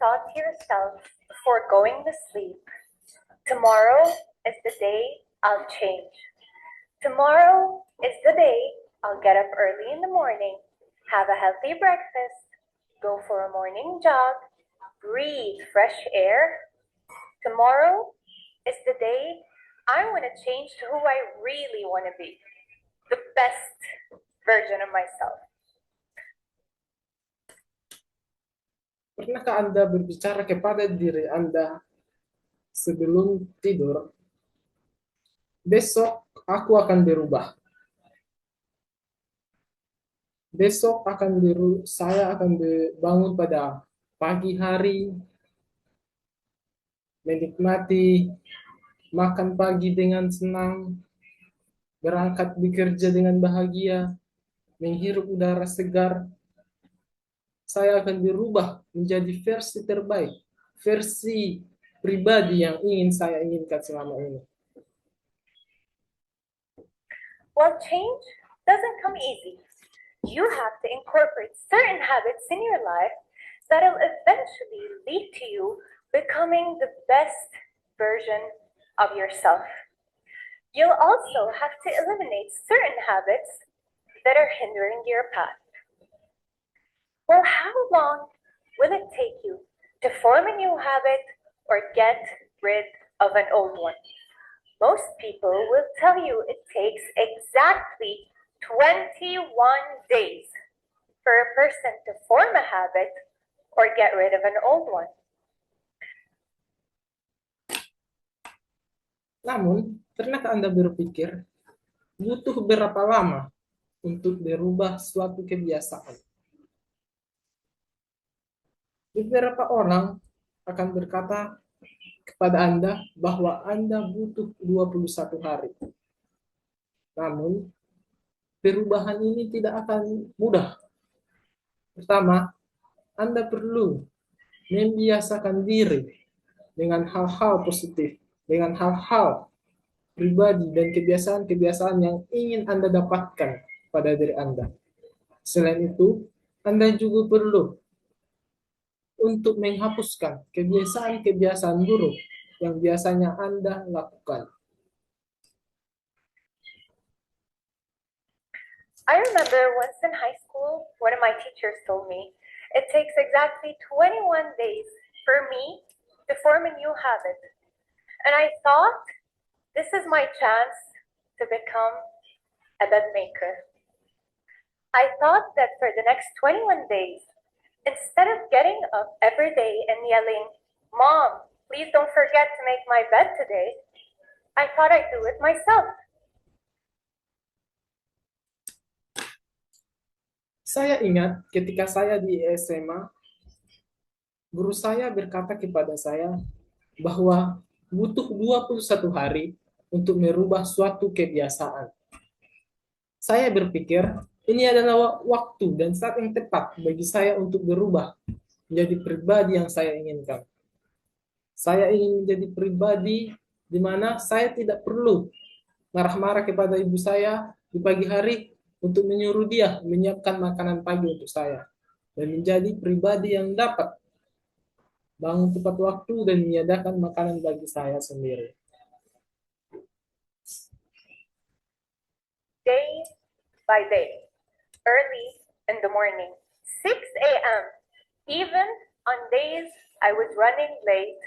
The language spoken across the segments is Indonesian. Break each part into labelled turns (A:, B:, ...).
A: thought to yourself before going to sleep, tomorrow is the day I'll change. Tomorrow is the day I'll get up early in the morning, have a healthy breakfast, go for a morning jog, breathe fresh air. Tomorrow is the day I want to change to who I really want to be, the best version of myself.
B: Pernahkah Anda berbicara kepada diri Anda sebelum tidur? Besok aku akan berubah. Besok saya akan bangun pada pagi hari, menikmati makan pagi dengan senang, berangkat bekerja dengan bahagia, menghirup udara segar. Saya akan berubah menjadi versi terbaik, versi pribadi yang ingin saya inginkan selama ini.
A: Well, change doesn't come easy. You have to incorporate certain habits in your life that'll eventually lead to you becoming the best version of yourself. You'll also have to eliminate certain habits that are hindering your path. Well, how long will it take you to form a new habit or get rid of an old one? Most people will tell you it takes exactly 21 days for a person to form a habit or get rid of an old one.
B: Namun, pernahkah Anda berpikir butuh berapa lama untuk berubah suatu kebiasaan? Beberapa orang akan berkata kepada Anda bahwa Anda butuh 21 hari. Namun, perubahan ini tidak akan mudah. Pertama, Anda perlu membiasakan diri dengan hal-hal positif, dengan hal-hal pribadi dan kebiasaan-kebiasaan yang ingin Anda dapatkan pada diri Anda. Selain itu, Anda juga perlu untuk menghapuskan kebiasaan-kebiasaan buruk yang biasanya Anda lakukan.
A: I remember once in high school, one of my teachers told me, it takes exactly 21 days for me to form a new habit. And I thought, this is my chance to become a bed maker. I thought that for the next 21 days, instead of getting up every day and yelling, Mom, please don't forget to make my bed today, I thought I'd do it myself.
B: Saya ingat ketika saya di SMA, guru saya berkata kepada saya bahwa butuh 21 hari untuk merubah suatu kebiasaan. Saya berpikir ini adalah waktu dan saat yang tepat bagi saya untuk berubah menjadi pribadi yang saya inginkan. Saya ingin menjadi pribadi di mana saya tidak perlu marah-marah kepada ibu saya di pagi hari untuk menyuruh dia menyiapkan makanan pagi untuk saya. Dan menjadi pribadi yang dapat bangun tepat waktu dan menyediakan makanan bagi saya sendiri.
A: Day by day, early in the morning, 6 a.m., even on days I was running late,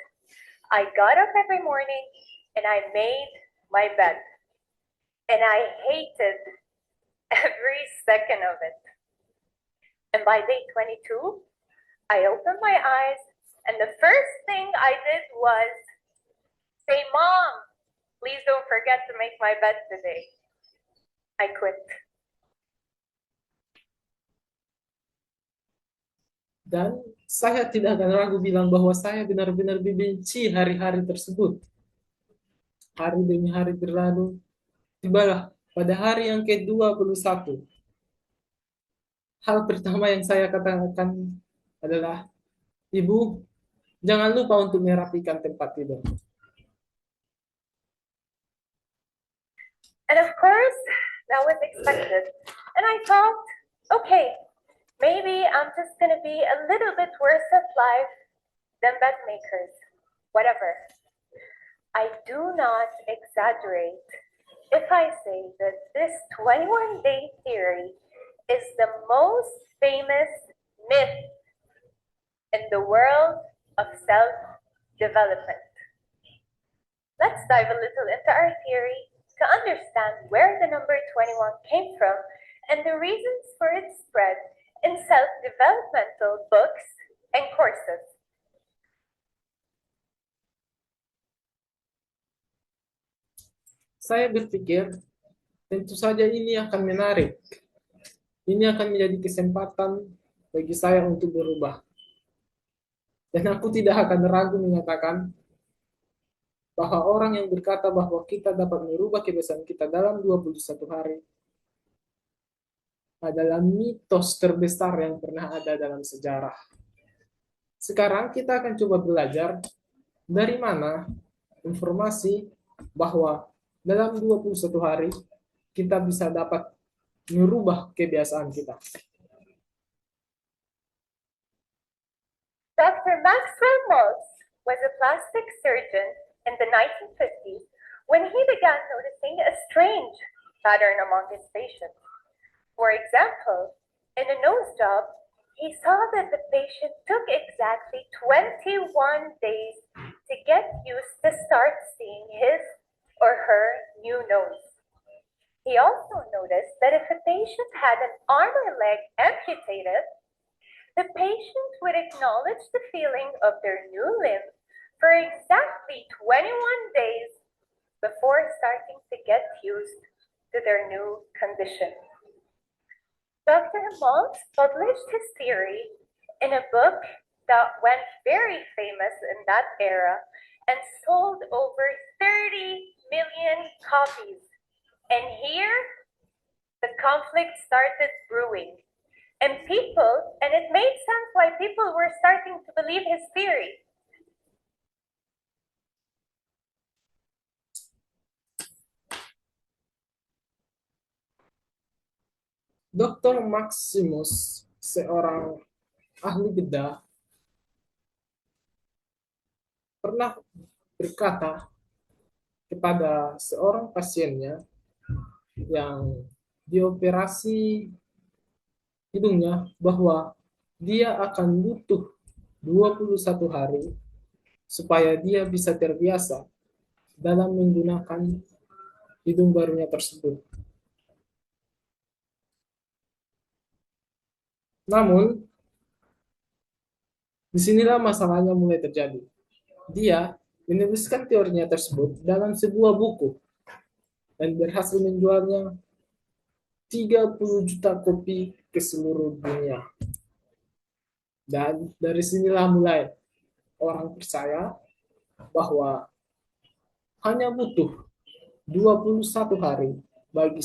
A: I got up every morning and I made my bed. And I hated every second of it. And by day 22, I opened my eyes and the first thing I did was say, Mom, please don't forget to make my bed today. I quit.
B: Dan saya tidak akan ragu bilang bahwa saya benar-benar membenci hari-hari tersebut. Hari demi hari berlalu, tibalah pada hari yang ke-21. Hal pertama yang saya katakan adalah, Ibu, jangan lupa untuk merapikan tempat tidur.
A: And of course, that was expected. And I thought, okay, maybe I'm just going to be a little bit worse at life then bed makers, whatever. I do not exaggerate if I say that this 21-day theory is the most famous myth in the world of self-development. Let's dive a little into our theory to understand where the number 21 came from and the reasons for its spread in self-developmental books and courses.
B: Saya berpikir, tentu saja ini akan menarik. Ini akan menjadi kesempatan bagi saya untuk berubah. Dan aku tidak akan ragu mengatakan bahwa orang yang berkata bahwa kita dapat merubah kebiasaan kita dalam 21 hari adalah mitos terbesar yang pernah ada dalam sejarah. Sekarang kita akan coba belajar dari mana informasi bahwa dalam 21 hari kita bisa dapat merubah kebiasaan kita.
A: Dr. Maxwell Maltz was a plastic surgeon in the 1950s when he began noticing a strange pattern among his patients. For example, in a nose job, he saw that the patient took exactly 21 days to get used to start seeing his or her new nose. He also noticed that if a patient had an arm or leg amputated, the patient would acknowledge the feeling of their new limb for exactly 21 days before starting to get used to their new condition. Dr. Maltz published his theory in a book that went very famous in that era and sold over 30 million copies. And here, the conflict started brewing. And it made sense why people were starting to believe his theory.
B: Dr. Maximus, seorang ahli bedah, pernah berkata kepada seorang pasiennya yang dioperasi hidungnya bahwa dia akan butuh 21 hari supaya dia bisa terbiasa dalam menggunakan hidung barunya tersebut. Namun, disinilah masalahnya mulai terjadi. Dia menuliskan teorinya tersebut dalam sebuah buku dan berhasil menjualnya 30 juta kopi ke seluruh dunia. Dan dari sinilah mulai orang percaya bahwa hanya butuh 21 hari bagi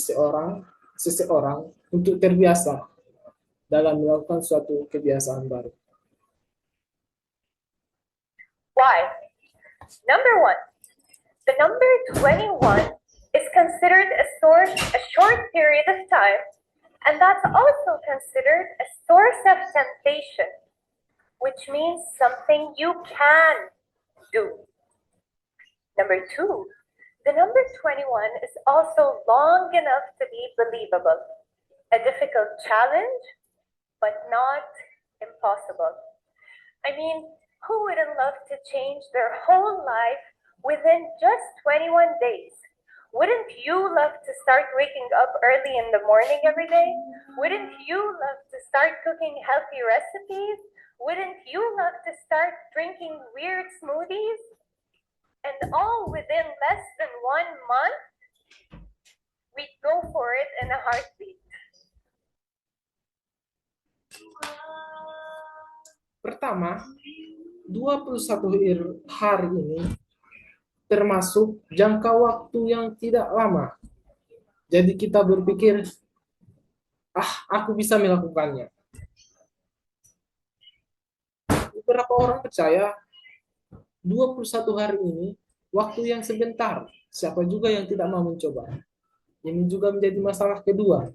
B: seseorang untuk terbiasa dalam melakukan suatu kebiasaan baru.
A: Why? Number one, the number 21 is considered a short period of time, and that's also considered a source of temptation, which means something you can do. Number two, the number 21 is also long enough to be believable, a difficult challenge, but not impossible. I mean, who wouldn't love to change their whole life within just 21 days? Wouldn't you love to start waking up early in the morning every day? Wouldn't you love to start cooking healthy recipes? Wouldn't you love to start drinking weird smoothies? And all within less than 1 month? We'd go for it in a heartbeat.
B: Pertama, 21 hari ini termasuk jangka waktu yang tidak lama. Jadi kita berpikir, aku bisa melakukannya. Beberapa orang percaya 21 hari ini waktu yang sebentar. Siapa juga yang tidak mau mencoba? Ini juga menjadi masalah kedua.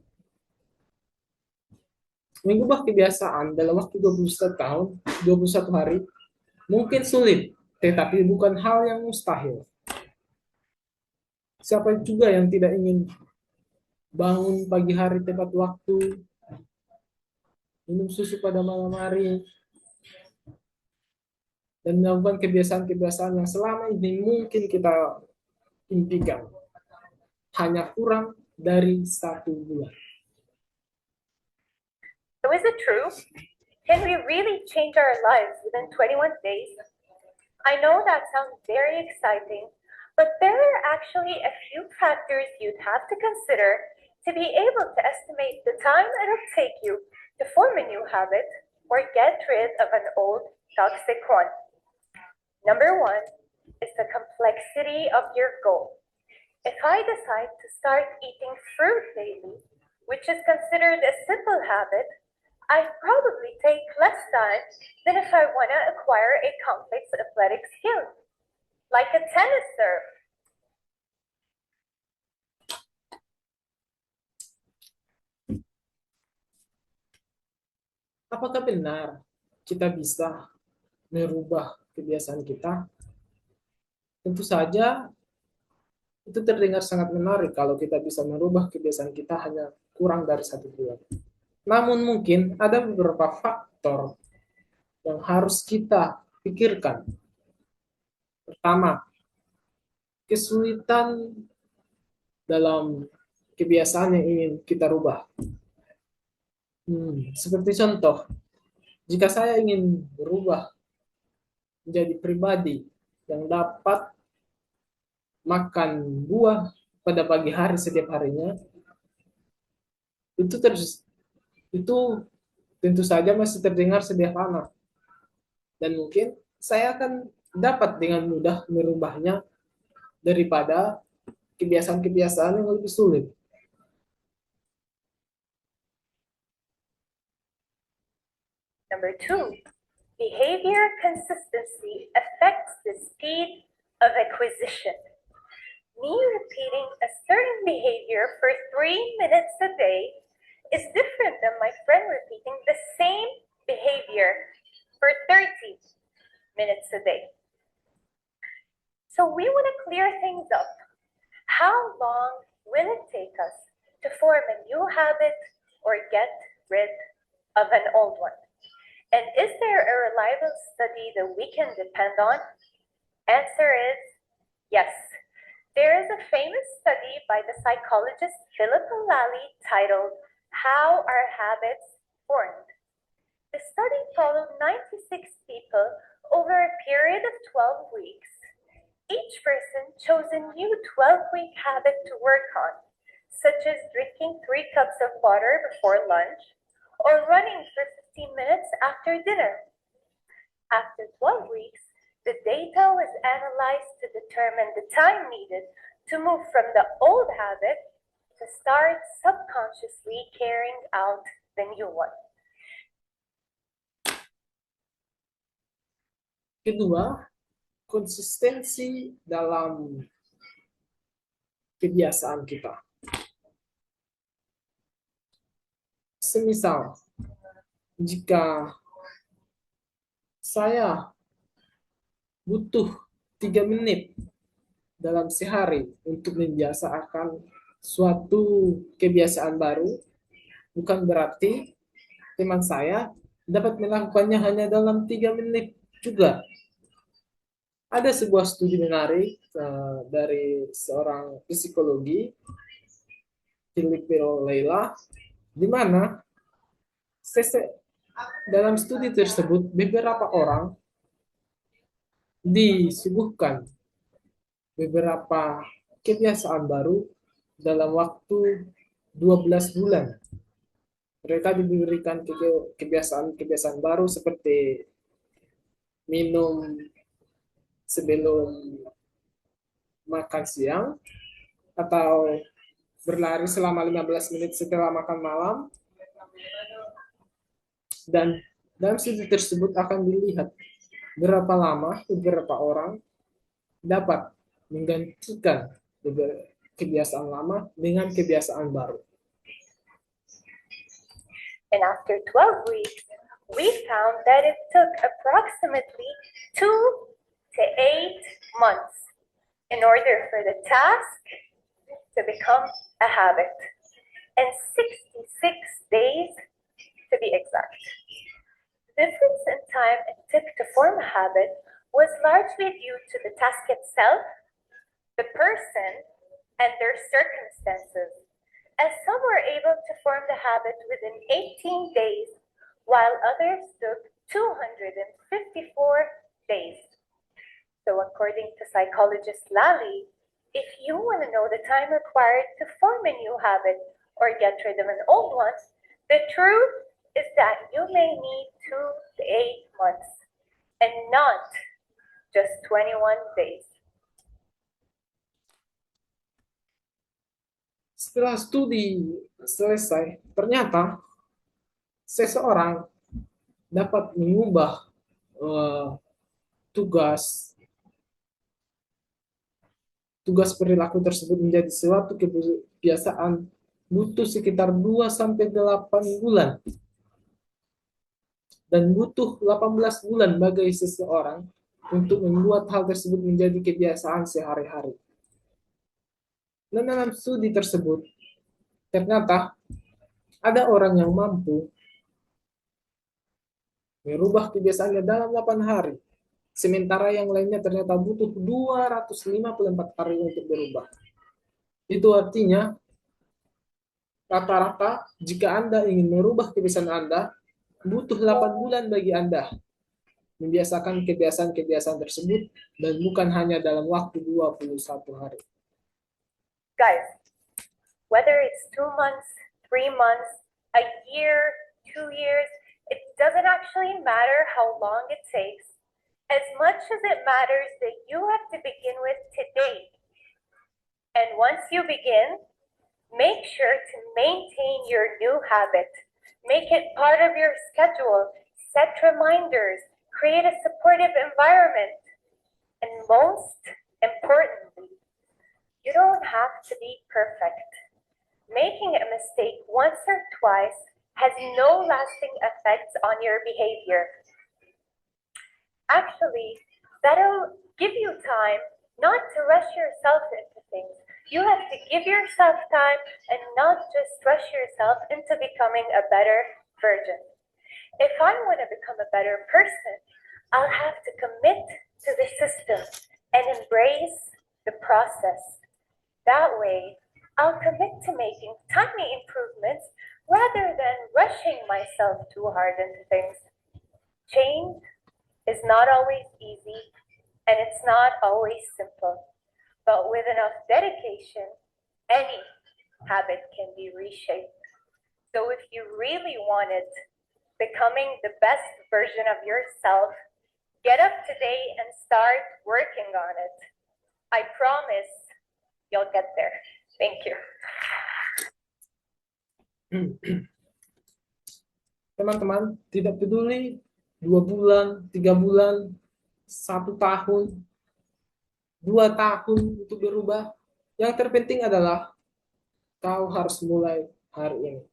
B: Mengubah kebiasaan dalam waktu 21 hari Mungkin sulit, tetapi bukan hal yang mustahil. Siapa juga yang tidak ingin bangun pagi hari tepat waktu, minum susu pada malam hari, dan melakukan kebiasaan-kebiasaan yang selama ini mungkin kita impikan. Hanya kurang dari 1 bulan.
A: So is it true? Can we really change our lives within 21 days? I know that sounds very exciting, but there are actually a few factors you'd have to consider to be able to estimate the time it'll take you to form a new habit or get rid of an old toxic one. Number one is the complexity of your goal. If I decide to start eating fruit daily, which is considered a simple habit, I'd probably take less time than if I want to acquire a complex athletic skill, like a tennis serve.
B: Apakah benar kita bisa merubah kebiasaan kita? Tentu saja itu terdengar sangat menarik kalau kita bisa merubah kebiasaan kita hanya kurang dari 1 bulan. Namun mungkin ada beberapa faktor yang harus kita pikirkan. Pertama, kesulitan dalam kebiasaan yang ingin kita rubah. Seperti contoh, jika saya ingin berubah menjadi pribadi yang dapat makan buah pada pagi hari setiap harinya, itu itu tentu saja masih terdengar sederhana, dan mungkin saya akan dapat dengan mudah merubahnya daripada kebiasaan-kebiasaan yang lebih sulit.
A: Number two, behavior consistency affects the speed of acquisition. Me repeating a certain behavior for 3 minutes a day is different than my friend repeating the same behavior for 30 minutes a day. So we want to clear things up. How long will it take us to form a new habit or get rid of an old one? And is there a reliable study that we can depend on? Answer is yes. There is a famous study by the psychologist Philip Lally titled How Our Habits Formed. The study followed 96 people over a period of 12 weeks. Each person chose a new 12-week habit to work on, such as drinking 3 cups of water before lunch or running for 15 minutes after dinner. After 12 weeks, the data was analyzed to determine the time needed to move from the old habit to start subconsciously carrying out the new one.
B: Kedua, konsistensi dalam kebiasaan kita. Semisal, jika saya butuh 3 menit dalam sehari untuk membiasakan suatu kebiasaan baru, bukan berarti teman saya dapat melakukannya hanya dalam 3 menit juga. Ada sebuah studi menarik dari seorang psikologi, Filippo Leila, di mana dalam studi tersebut beberapa orang disuguhkan beberapa kebiasaan baru dalam waktu 12 bulan. Mereka diberikan kebiasaan-kebiasaan baru seperti minum sebelum makan siang, atau berlari selama 15 menit setelah makan malam. Dan dalam studi tersebut akan dilihat berapa lama beberapa orang dapat menggantikan kebiasaan lama dengan kebiasaan baru.
A: And after 12 weeks, we found that it took approximately 2 to 8 months in order for the task to become a habit, and 66 days to be exact. The difference in time it took to form a habit was largely due to the task itself, the person, and their circumstances, as some were able to form the habit within 18 days, while others took 254 days. So according to psychologist Lally, if you want to know the time required to form a new habit or get rid of an old one, the truth is that you may need 2 to 8 months and not just 21 days.
B: Setelah studi selesai, ternyata seseorang dapat mengubah tugas perilaku tersebut menjadi suatu kebiasaan butuh sekitar 2 sampai 8 bulan dan butuh 18 bulan bagi seseorang untuk membuat hal tersebut menjadi kebiasaan sehari-hari. Dan dalam studi tersebut ternyata ada orang yang mampu merubah kebiasaannya dalam 8 hari. Sementara yang lainnya ternyata butuh 254 hari untuk berubah. Itu artinya rata-rata jika Anda ingin merubah kebiasaan Anda, butuh 8 bulan bagi Anda membiasakan kebiasaan-kebiasaan tersebut dan bukan hanya dalam waktu 21 hari.
A: Guys, whether it's 2 months, 3 months, a year, 2 years, it doesn't actually matter how long it takes, as much as it matters that you have to begin with today. And once you begin, make sure to maintain your new habit. Make it part of your schedule. Set reminders. Create a supportive environment. And most importantly, you don't have to be perfect. Making a mistake once or twice has no lasting effects on your behavior. Actually, that'll give you time not to rush yourself into things. You have to give yourself time and not just rush yourself into becoming a better version. If I want to become a better person, I'll have to commit to the system and embrace the process. That way, I'll commit to making tiny improvements rather than rushing myself too hard into things. Change is not always easy, and it's not always simple. But with enough dedication, any habit can be reshaped. So if you really wanted becoming the best version of yourself, get up today and start working on it. I promise you'll get there. Thank you.
B: Teman-teman, tidak peduli 2 bulan, 3 bulan, 1 tahun, 2 tahun untuk berubah. Yang terpenting adalah kau harus mulai hari ini.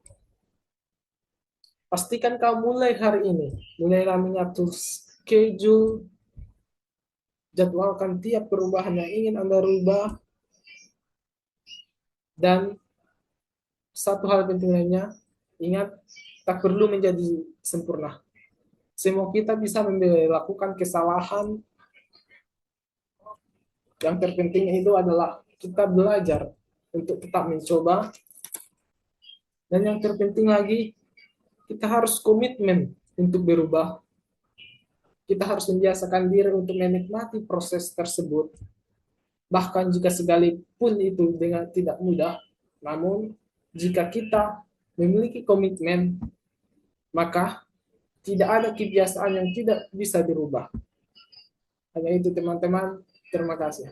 B: Pastikan kau mulai hari ini. Mulailah mengatur schedule, jadwalkan tiap perubahan yang ingin Anda rubah. Dan satu hal penting lainnya, ingat, tak perlu menjadi sempurna. Semua kita bisa melakukan kesalahan. Yang terpenting itu adalah kita belajar untuk tetap mencoba. Dan yang terpenting lagi, kita harus komitmen untuk berubah. Kita harus membiasakan diri untuk menikmati proses tersebut. Bahkan jika sekalipun itu dengan tidak mudah, namun jika kita memiliki komitmen, maka tidak ada kebiasaan yang tidak bisa dirubah. Hanya itu teman-teman, terima kasih.